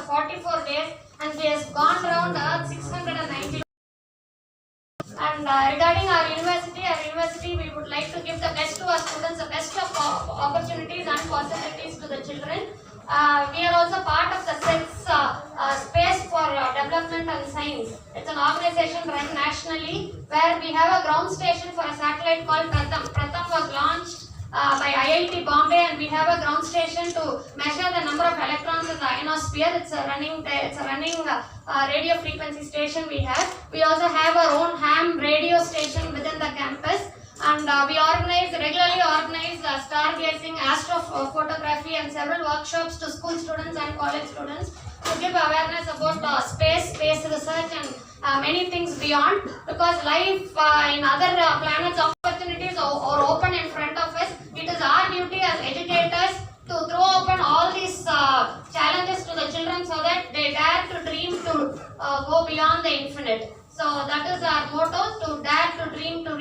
44 days and he has gone around 690. And regarding our university, we would like to give the best to our students, the best of opportunities and possibilities to the children. We are also part of the Space for Development and Science. It's an organization run nationally where we have a ground station for a satellite called Pratham. Pratham was launched by IIT Bombay, and we have a ground station to measure the number of electrons in the ionosphere. It's a running radio frequency station we have. We also have our own ham radio station within the campus, and we regularly organize stargazing, astrophotography and several workshops to school students and college students to give awareness about space research and many things beyond, because life in other planets, opportunities are open in front of us. It is our duty as educators to throw open all these challenges to the children so that they dare to dream to go beyond the infinite. So that is our motto, to dare to dream to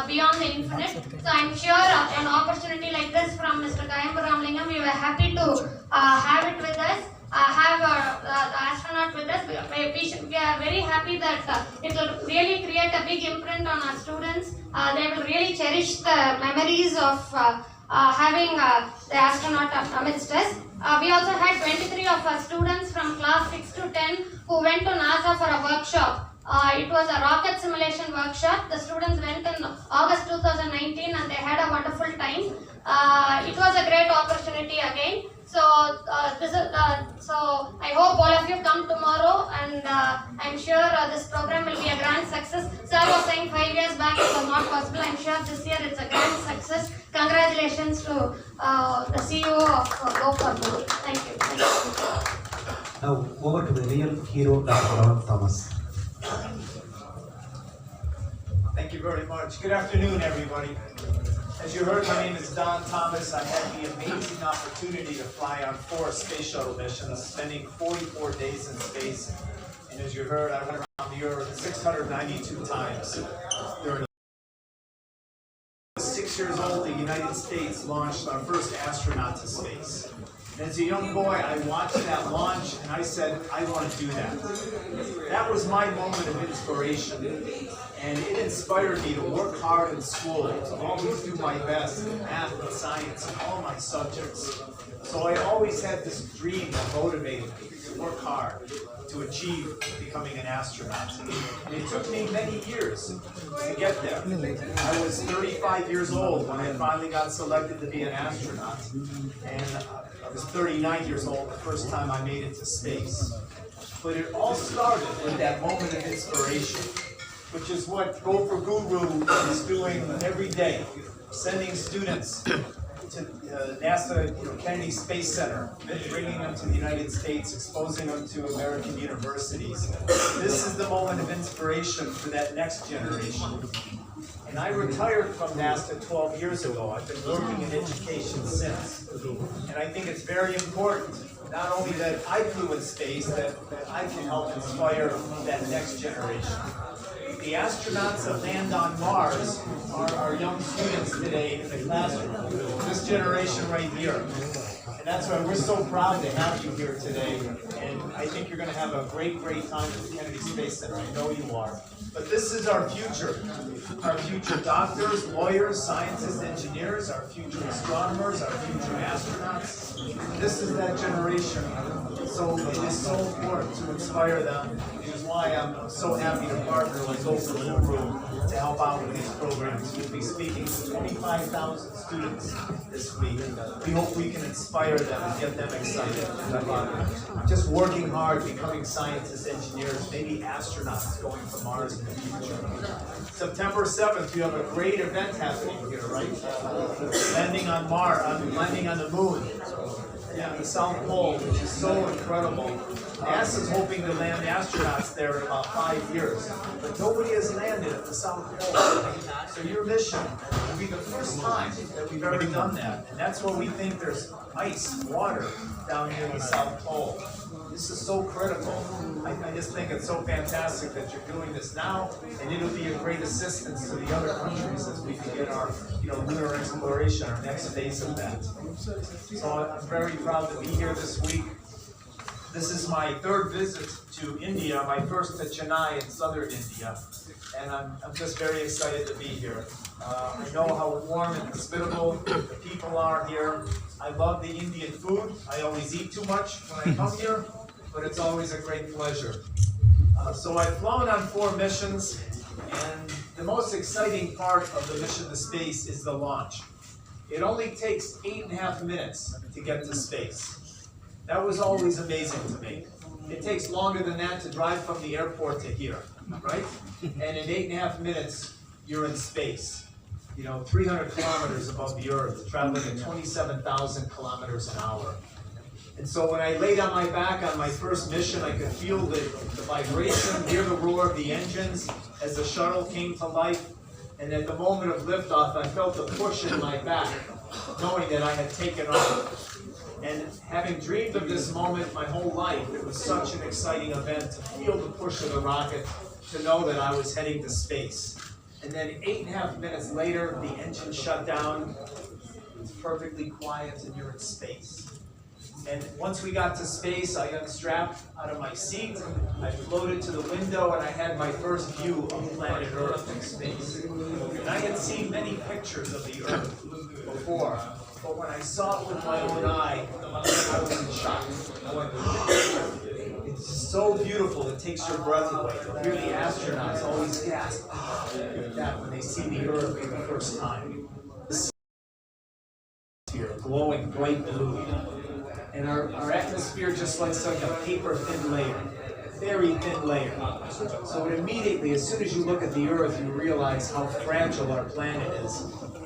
beyond the infinite. So I am sure an opportunity like this from Mr. Kayambu Ramalingam, we were happy to have it with us. Have the astronaut with us. We are very happy that it will really create a big imprint on our students. They will really cherish the memories of having the astronaut amidst us. We also had 23 of our students from class 6 to 10 who went to NASA for a workshop. It was a rocket simulation workshop. The students went in August 2019 and they had a wonderful time. It was a great opportunity again. So so I hope all of you come tomorrow, and I'm sure this program will be a grand success. Sir was saying 5 years back it was not possible. I'm sure this year it's a grand success. Congratulations to the CEO of Go4Go. Thank you. Now over to the real hero, Dr. Raman Thomas. Thank you very much. Good afternoon, everybody. As you heard, my name is Don Thomas. I had the amazing opportunity to fly on 4 space shuttle missions, spending 44 days in space. And as you heard, I went around the Earth 692 times. During 6 years old, the United States launched our first astronaut to space. And as a young boy, I watched that launch and I said, I want to do that. That was my moment of inspiration. And it inspired me to work hard in school, to always do my best in math and science and all my subjects. So I always had this dream that motivated me to work hard, to achieve becoming an astronaut. And it took me many years to get there. I was 35 years old when I finally got selected to be an astronaut. And I was 39 years old the first time I made it to space. But it all started with that moment of inspiration, which is what Go4Guru is doing every day, sending students to NASA Kennedy Space Center, bringing them to the United States, exposing them to American universities. This is the moment of inspiration for that next generation. And I retired from NASA 12 years ago. I've been working in education since. And I think it's very important, not only that I flew in space, that I can help inspire that next generation. The astronauts that land on Mars are our young students today in the classroom, this generation right here. And that's why we're so proud to have you here today. And I think you're going to have a great time at the Kennedy Space Center. I know you are. But this is our future. Our future doctors, lawyers, scientists, engineers, our future astronomers, our future astronauts. This is that generation. So it is so important to inspire them, which is why I'm so happy to partner with Go4Guru to help out with these programs. We'll be speaking to 25,000 students this week. We hope we can inspire them and get them excited about just working hard, becoming scientists, engineers, maybe astronauts going to Mars in the future. September 7th, you have a great event happening here, right? Landing on Mars, landing on the moon. Yeah, the South Pole, which is so incredible. NASA's hoping to land astronauts there in about 5 years, but nobody has landed at the South Pole. So your mission will be the first time that we've ever done that, and that's where we think there's ice, water down here in the South Pole. This is so critical. I just think it's so fantastic that you're doing this now, and it'll be a great assistance to the other countries as we begin our lunar exploration, our next phase of that. So I'm very proud to be here this week. This is my third visit to India, my first to Chennai in southern India, and I'm just very excited to be here. I know how warm and hospitable the people are here. I love the Indian food. I always eat too much when I come here, but it's always a great pleasure. So I've flown on 4 missions, and the most exciting part of the mission to space is the launch. It only takes 8.5 minutes to get to space. That was always amazing to me. It takes longer than that to drive from the airport to here, right? And in 8.5 minutes, you're in space. 300 kilometers above the Earth, traveling at 27,000 kilometers an hour. And so when I laid on my back on my first mission, I could feel the vibration, hear the roar of the engines as the shuttle came to life. And at the moment of liftoff, I felt the push in my back, knowing that I had taken off. And having dreamed of this moment my whole life, it was such an exciting event to feel the push of the rocket, to know that I was heading to space. And then 8.5 minutes later, the engine shut down. It's perfectly quiet and you're in space. And once we got to space, I unstrapped out of my seat, I floated to the window, and I had my first view of planet Earth in space. And I had seen many pictures of the Earth before, but when I saw it with my own eye, I was in shock. It's so beautiful, it takes your breath away. You hear the astronauts always gasp like that when they see the Earth for the first time. Here, glowing bright blue. And our atmosphere just looks like a paper-thin layer, very thin layer. So immediately, as soon as you look at the Earth, you realize how fragile our planet is,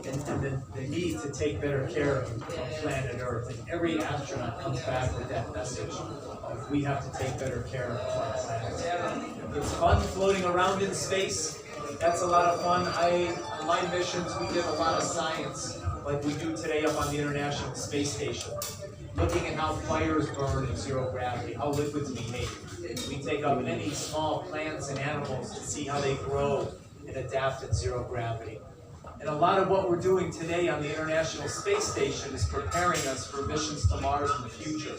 and the need to take better care of planet Earth. And every astronaut comes back with that message of we have to take better care of our planet. It's fun floating around in space. That's a lot of fun. On my missions, we did a lot of science, like we do today up on the International Space Station. Looking at how fires burn in zero gravity, how liquids behave. We take up many small plants and animals to see how they grow and adapt in zero gravity. And a lot of what we're doing today on the International Space Station is preparing us for missions to Mars in the future,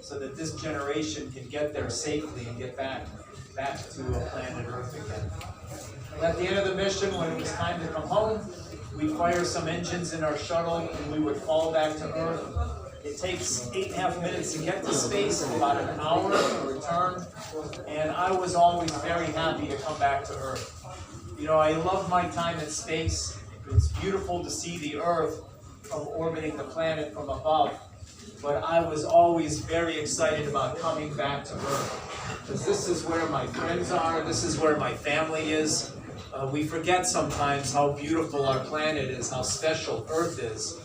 so that this generation can get there safely and get back to planet Earth again. And at the end of the mission, when it was time to come home, we'd fire some engines in our shuttle and we would fall back to Earth. It takes 8.5 minutes to get to space and about an hour to return, and I was always very happy to come back to Earth. I love my time in space. It's beautiful to see the Earth from orbiting the planet from above, but I was always very excited about coming back to Earth, because this is where my friends are, this is where my family is. We forget sometimes how beautiful our planet is, how special Earth is.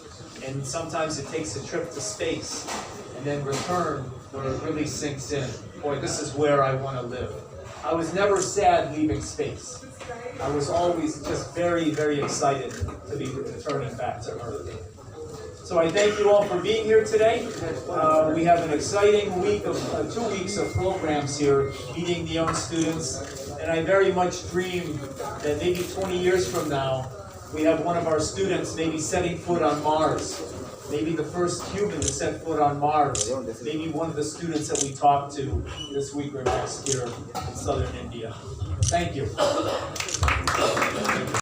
And sometimes it takes a trip to space and then return where it really sinks in. Boy, this is where I want to live. I was never sad leaving space. I was always just very, very excited to be returning back to Earth. So I thank you all for being here today. We have an exciting week of 2 weeks of programs here, meeting the young students. And I very much dream that maybe 20 years from now, we have one of our students maybe setting foot on Mars. Maybe the first human to set foot on Mars. Maybe one of the students that we talked to this week or next here in southern India. Thank you.